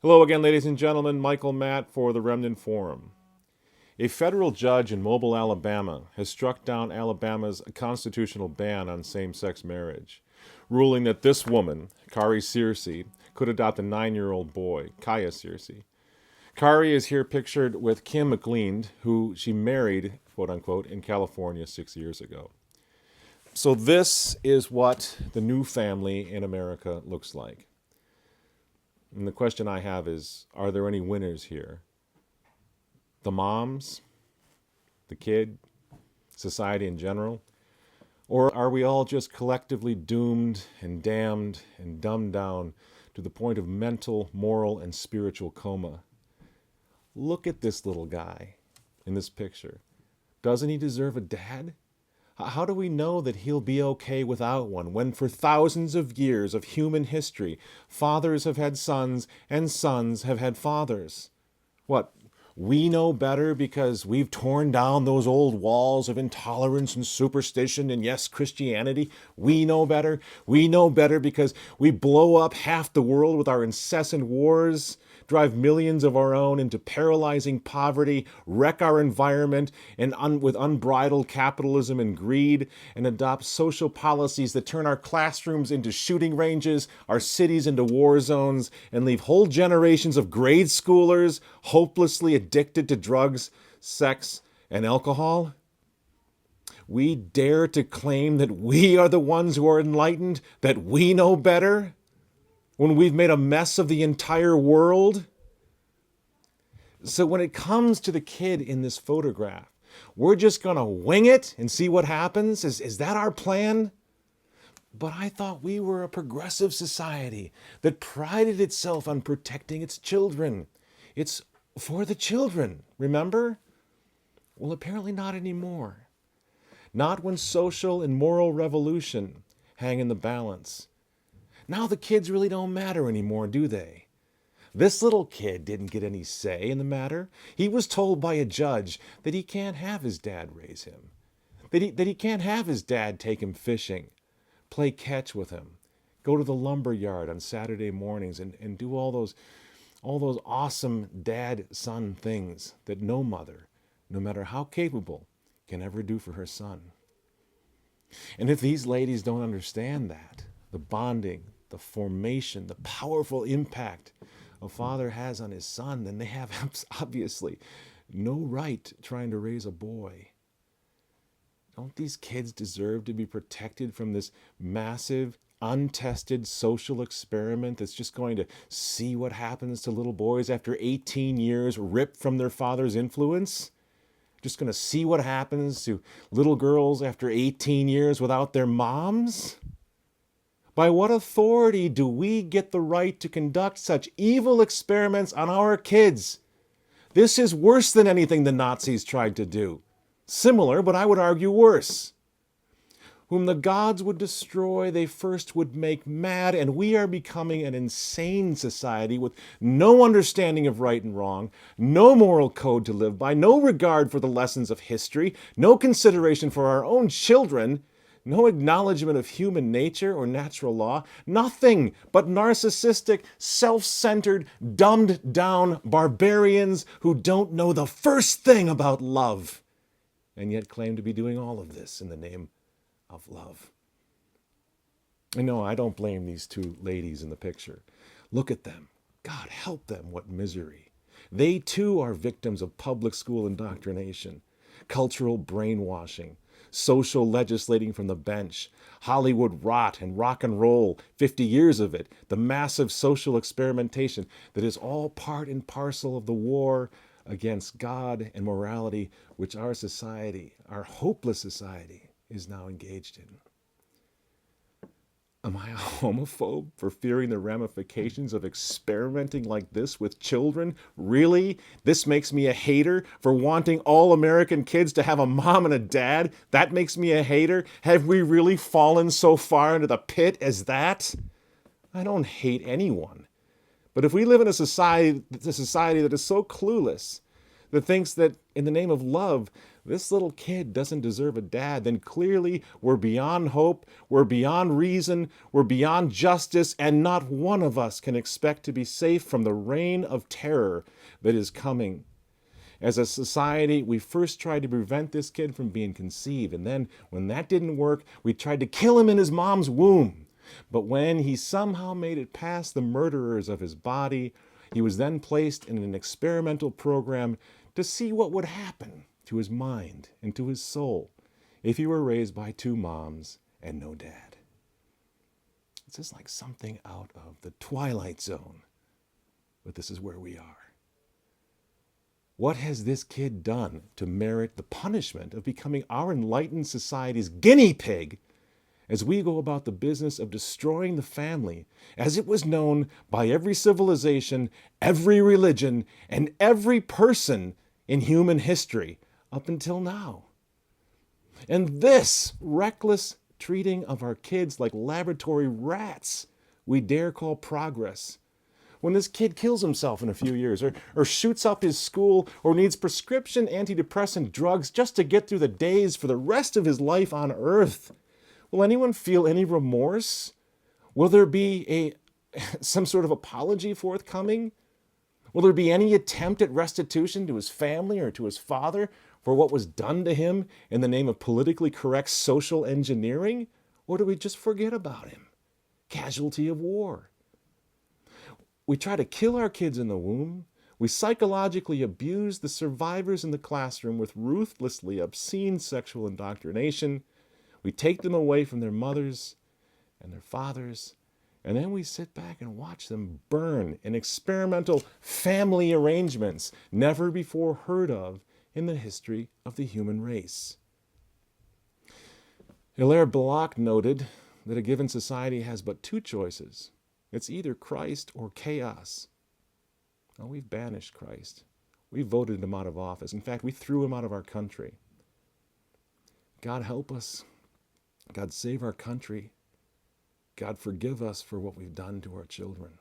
Hello again, ladies and gentlemen. Michael Matt for the Remnant Forum. A federal judge in Mobile, Alabama, has struck down Alabama's constitutional ban on same-sex marriage, ruling that this woman, Kari Searcy, could adopt a 9-year-old boy, Kaya Searcy. Kari is here pictured with Kim McLean, who she married, quote-unquote, in California 6 years ago. So this is what the new family in America looks like. And the question I have is, are there any winners here? The moms, the kid, society in general? Or are we all just collectively doomed and damned and dumbed down to the point of mental, moral, and spiritual coma? Look at this little guy in this picture. Doesn't he deserve a dad? How do we know that he'll be okay without one when for thousands of years of human history, fathers have had sons and sons have had fathers? What, we know better because we've torn down those old walls of intolerance and superstition and, yes, Christianity? We know better? We know better because we blow up half the world with our incessant wars, drive millions of our own into paralyzing poverty, wreck our environment and with unbridled capitalism and greed, and adopt social policies that turn our classrooms into shooting ranges, our cities into war zones, and leave whole generations of grade schoolers hopelessly addicted to drugs, sex, and alcohol? We dare to claim that we are the ones who are enlightened, that we know better, when we've made a mess of the entire world? So when it comes to the kid in this photograph, we're just going to wing it and see what happens? Is that our plan? But I thought we were a progressive society that prided itself on protecting its children. It's for the children, remember? Well, apparently not anymore. Not when social and moral revolution hang in the balance. Now the kids really don't matter anymore, do they? This little kid didn't get any say in the matter. He was told by a judge that he can't have his dad raise him, that he can't have his dad take him fishing, play catch with him, go to the lumber yard on Saturday mornings and do all those awesome dad-son things that no mother, no matter how capable, can ever do for her son. And if these ladies don't understand that, the bonding, the formation, the powerful impact a father has on his son, then they have obviously no right trying to raise a boy. Don't these kids deserve to be protected from this massive, untested social experiment that's just going to see what happens to little boys after 18 years ripped from their father's influence? Just going to see what happens to little girls after 18 years without their moms? By what authority do we get the right to conduct such evil experiments on our kids? This is worse than anything the Nazis tried to do. Similar, but I would argue worse. Whom the gods would destroy, they first would make mad, and we are becoming an insane society with no understanding of right and wrong, no moral code to live by, no regard for the lessons of history, no consideration for our own children, no acknowledgement of human nature or natural law, nothing but narcissistic, self-centered, dumbed-down barbarians who don't know the first thing about love, and yet claim to be doing all of this in the name of love. And no, I don't blame these two ladies in the picture. Look at them. God help them, what misery. They too are victims of public school indoctrination, cultural brainwashing, social legislating from the bench, Hollywood rot and rock and roll, 50 years of it, the massive social experimentation that is all part and parcel of the war against God and morality which our society, our hopeless society, is now engaged in. Am I a homophobe for fearing the ramifications of experimenting like this with children? Really? This makes me a hater for wanting all American kids to have a mom and a dad? That makes me a hater? Have we really fallen so far into the pit as that? I don't hate anyone. But if we live in a society that is so clueless, that thinks that in the name of love, this little kid doesn't deserve a dad, then clearly we're beyond hope, we're beyond reason, we're beyond justice, and not one of us can expect to be safe from the reign of terror that is coming. As a society, we first tried to prevent this kid from being conceived, and then when that didn't work, we tried to kill him in his mom's womb. But when he somehow made it past the murderers of his body, he was then placed in an experimental program to see what would happen to his mind and to his soul if he were raised by two moms and no dad. It's just like something out of the Twilight Zone, but this is where we are. What has this kid done to merit the punishment of becoming our enlightened society's guinea pig as we go about the business of destroying the family as it was known by every civilization, every religion, and every person in human history up until now? And this reckless treating of our kids like laboratory rats we dare call progress. When this kid kills himself in a few years, or shoots up his school, or needs prescription antidepressant drugs just to get through the days for the rest of his life on earth, will anyone feel any remorse? Will there be some sort of apology forthcoming? Will there be any attempt at restitution to his family or to his father for what was done to him in the name of politically correct social engineering? Or do we just forget about him? Casualty of war. We try to kill our kids in the womb. We psychologically abuse the survivors in the classroom with ruthlessly obscene sexual indoctrination. We take them away from their mothers and their fathers, and then we sit back and watch them burn in experimental family arrangements never before heard of in the history of the human race. Hilaire Belloc noted that a given society has but two choices. It's either Christ or chaos. Oh, we've banished Christ. We voted him out of office. In fact, we threw him out of our country. God help us. God save our country. God forgive us for what we've done to our children.